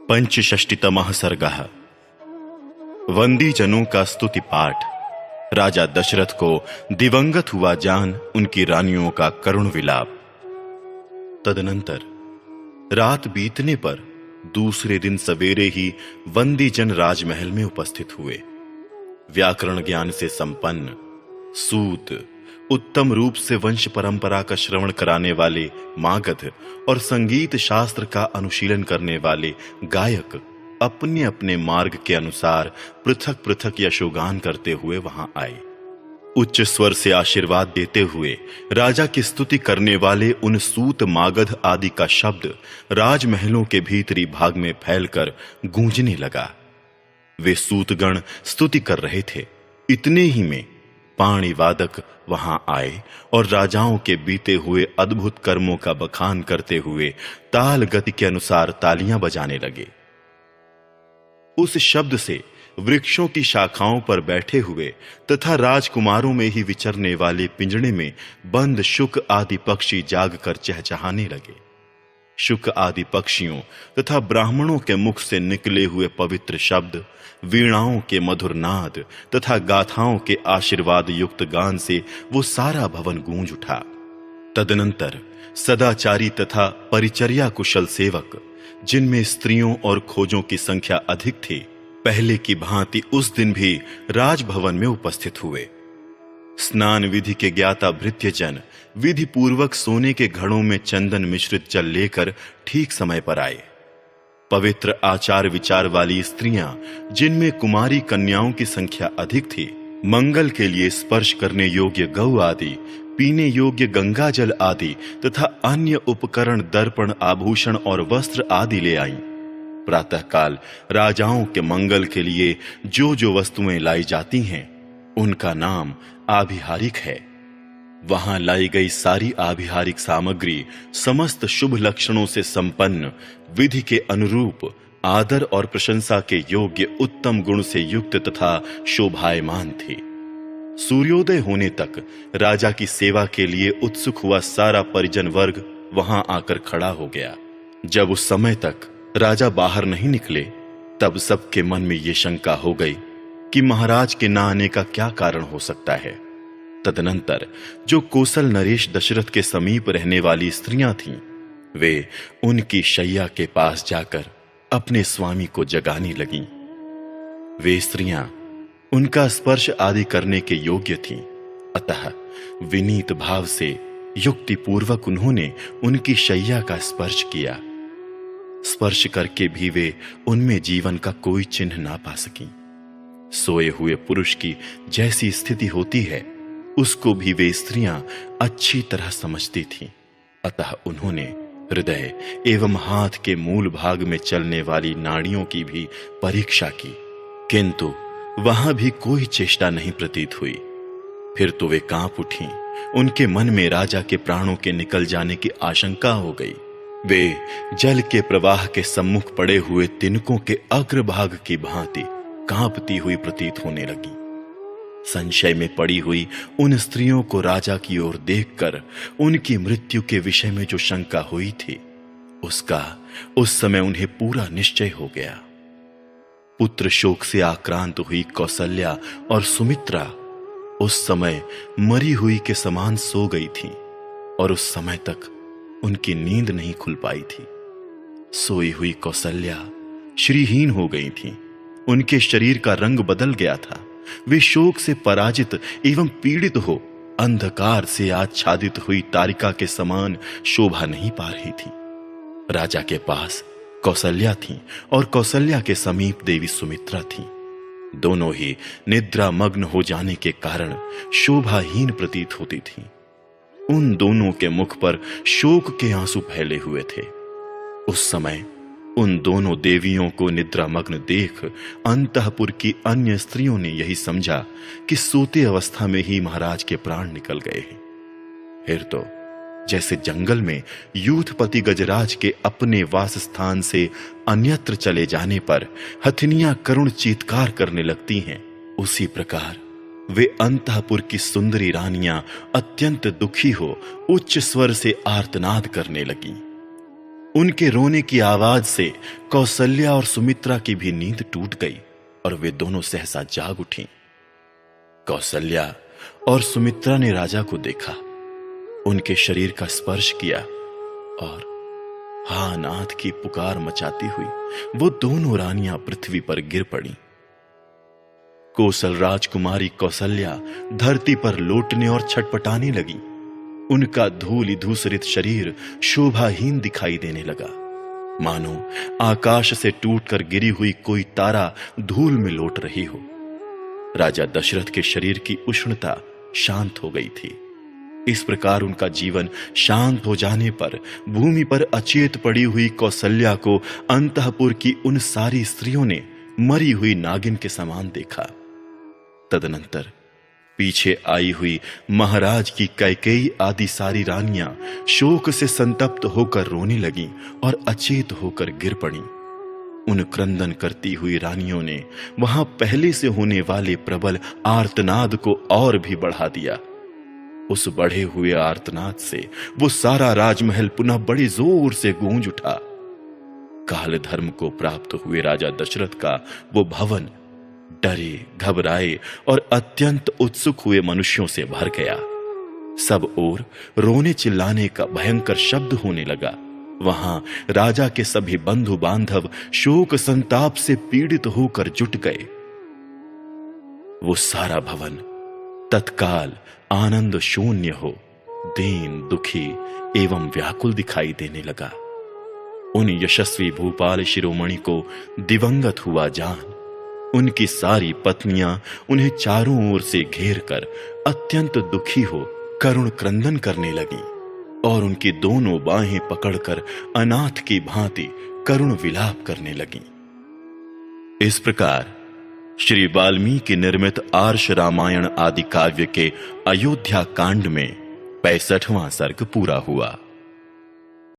पंचषष्टितमः सर्गः। वंदी जनों का स्तुति पाठ। राजा दशरथ को दिवंगत हुआ जान उनकी रानियों का करुण विलाप। तदनंतर रात बीतने पर दूसरे दिन सवेरे ही वंदी जन राजमहल में उपस्थित हुए। व्याकरण ज्ञान से संपन्न सूत, उत्तम रूप से वंश परंपरा का श्रवण कराने वाले मागध और संगीत शास्त्र का अनुशीलन करने वाले गायक अपने अपने मार्ग के अनुसार पृथक पृथक यशोगान करते हुए वहां आए। उच्च स्वर से आशीर्वाद देते हुए राजा की स्तुति करने वाले उन सूत, मागध आदि का शब्द राजमहलों के भीतरी भाग में फैलकर गूंजने लगा। वे सूतगण स्तुति कर रहे थे। इतने ही में पाणी वादक वहां आए और राजाओं के बीते हुए अद्भुत कर्मों का बखान करते हुए ताल गति के अनुसार तालियां बजाने लगे। उस शब्द से वृक्षों की शाखाओं पर बैठे हुए तथा राजकुमारों में ही विचरने वाले पिंजड़े में बंद शुक आदि पक्षी जागकर चहचहाने लगे। शुक आदि पक्षियों तथा ब्राह्मणों के मुख से निकले हुए पवित्र शब्द, वीणाओं के मधुर नाद तथा गाथाओं के आशीर्वाद युक्त गान से वो सारा भवन गूंज उठा। तदनंतर सदाचारी तथा परिचर्या कुशल सेवक, जिनमें स्त्रियों और खोजों की संख्या अधिक थी, पहले की भांति उस दिन भी राजभवन में उपस्थित हुए। स्नान विधि के ज्ञाता भृत्यजन विधि पूर्वक सोने के घड़ों में चंदन मिश्रित जल लेकर ठीक समय पर आए। पवित्र आचार विचार वाली स्त्रियां, जिनमें कुमारी कन्याओं की संख्या अधिक थी, मंगल के लिए स्पर्श करने योग्य गौ आदि, पीने योग्य गंगा जल आदि तथा अन्य उपकरण, दर्पण, आभूषण और वस्त्र आदि ले आईं। प्रातःकाल राजाओं के मंगल के लिए जो जो वस्तुएं लाई जाती हैं, उनका नाम आभिहारिक है। वहां लाई गई सारी आभिहारिक सामग्री समस्त शुभ लक्षणों से संपन्न, विधि के अनुरूप, आदर और प्रशंसा के योग्य, उत्तम गुण से युक्त तथा शोभायमान थी। सूर्योदय होने तक राजा की सेवा के लिए उत्सुक हुआ सारा परिजन वर्ग वहां आकर खड़ा हो गया। जब उस समय तक राजा बाहर नहीं निकले, तब सबके मन में ये शंका हो गई कि महाराज के न आने का क्या कारण हो सकता है। तदनंतर जो कौशल नरेश दशरथ के समीप रहने वाली स्त्रियां थीं, वे उनकी शैया के पास जाकर अपने स्वामी को जगाने लगीं। वे स्त्रियां उनका स्पर्श आदि करने के योग्य थीं, अतः विनीत भाव से युक्ति पूर्वक उन्होंने उनकी शैया का स्पर्श किया। स्पर्श करके भी वे उनमें जीवन का कोई चिन्ह ना पा सकीं। सोए हुए पुरुष की जैसी स्थिति होती है, उसको भी वे स्त्रियां अच्छी तरह समझती थीं, अतः उन्होंने हृदय एवं हाथ के मूल भाग में चलने वाली नाड़ियों की भी परीक्षा की, किंतु वहां भी कोई चेष्टा नहीं प्रतीत हुई। फिर तो वे कांप उठीं। उनके मन में राजा के प्राणों के निकल जाने की आशंका हो गई। वे जल के प्रवाह के सम्मुख पड़े हुए तिनकों के अग्रभाग की भांति कांपती हुई प्रतीत होने लगी। संशय में पड़ी हुई उन स्त्रियों को राजा की ओर देखकर उनकी मृत्यु के विषय में जो शंका हुई थी, उसका उस समय उन्हें पूरा निश्चय हो गया। पुत्र शोक से आक्रांत हुई कौसल्या और सुमित्रा उस समय मरी हुई के समान सो गई थी और उस समय तक उनकी नींद नहीं खुल पाई थी। सोई हुई कौसल्या श्रीहीन हो गई थी। उनके शरीर का रंग बदल गया था। वे शोक से पराजित एवं पीड़ित हो अंधकार से आच्छादित हुई तारिका के समान शोभा नहीं पा रही थी। राजा के पास कौसल्या थी और कौसल्या के समीप देवी सुमित्रा थी। दोनों ही निद्रा मग्न हो जाने के कारण शोभाहीन प्रतीत होती थी। उन दोनों के मुख पर शोक के आंसू फैले हुए थे। उस समय उन दोनों देवियों को निद्रामग्न देख अंतःपुर की अन्य स्त्रियों ने यही समझा कि सोते अवस्था में ही महाराज के प्राण निकल गए हैं। फिर तो जैसे जंगल में यूथपति गजराज के अपने वास स्थान से अन्यत्र चले जाने पर हथिनियां करुण चीत्कार करने लगती हैं, उसी प्रकार वे अंतःपुर की सुंदरी रानियां अत्यंत दुखी हो उच्च स्वर से आर्तनाद करने लगीं। उनके रोने की आवाज से कौसल्या और सुमित्रा की भी नींद टूट गई और वे दोनों सहसा जाग उठी। कौसल्या और सुमित्रा ने राजा को देखा, उनके शरीर का स्पर्श किया और हा नाथ की पुकार मचाती हुई वो दोनों रानियां पृथ्वी पर गिर पड़ी। कोसल राजकुमारी कौसल्या धरती पर लोटने और छटपटाने लगी। उनका धूलि धूसरित शरीर शोभाहीन दिखाई देने लगा, मानो आकाश से टूटकर गिरी हुई कोई तारा धूल में लोट रही हो। राजा दशरथ के शरीर की उष्णता शांत हो गई थी। इस प्रकार उनका जीवन शांत हो जाने पर भूमि पर अचेत पड़ी हुई कौसल्या को अंतःपुर की उन सारी स्त्रियों ने मरी हुई नागिन के समान देखा। तदनंतर पीछे आई हुई महाराज की कैकेयी आदि सारी रानियां शोक से संतप्त होकर रोने लगीं और अचेत होकर गिर पड़ीं। उन क्रंदन करती हुई रानियों ने वहां पहले से होने वाले प्रबल आर्तनाद को और भी बढ़ा दिया। उस बढ़े हुए आर्तनाद से वो सारा राजमहल पुनः बड़े जोर से गूंज उठा। काल धर्म को प्राप्त हुए राजा दशरथ का वो भवन डरे, घबराए और अत्यंत उत्सुक हुए मनुष्यों से भर गया। सब ओर रोने चिल्लाने का भयंकर शब्द होने लगा। वहां राजा के सभी बंधु बांधव शोक संताप से पीड़ित होकर जुट गए। वो सारा भवन तत्काल आनंद शून्य हो, दीन, दुखी एवं व्याकुल दिखाई देने लगा। उन यशस्वी भूपाल शिरोमणि को दिवंगत हुआ जान उनकी सारी पत्नियां उन्हें चारों ओर से घेर कर अत्यंत दुखी हो करुण क्रंदन करने लगी और उनकी दोनों बाहें पकड़कर अनाथ की भांति करुण विलाप करने लगी। इस प्रकार श्री वाल्मीकि निर्मित आर्ष रामायण आदि काव्य के अयोध्या कांड में 65वां सर्ग पूरा हुआ।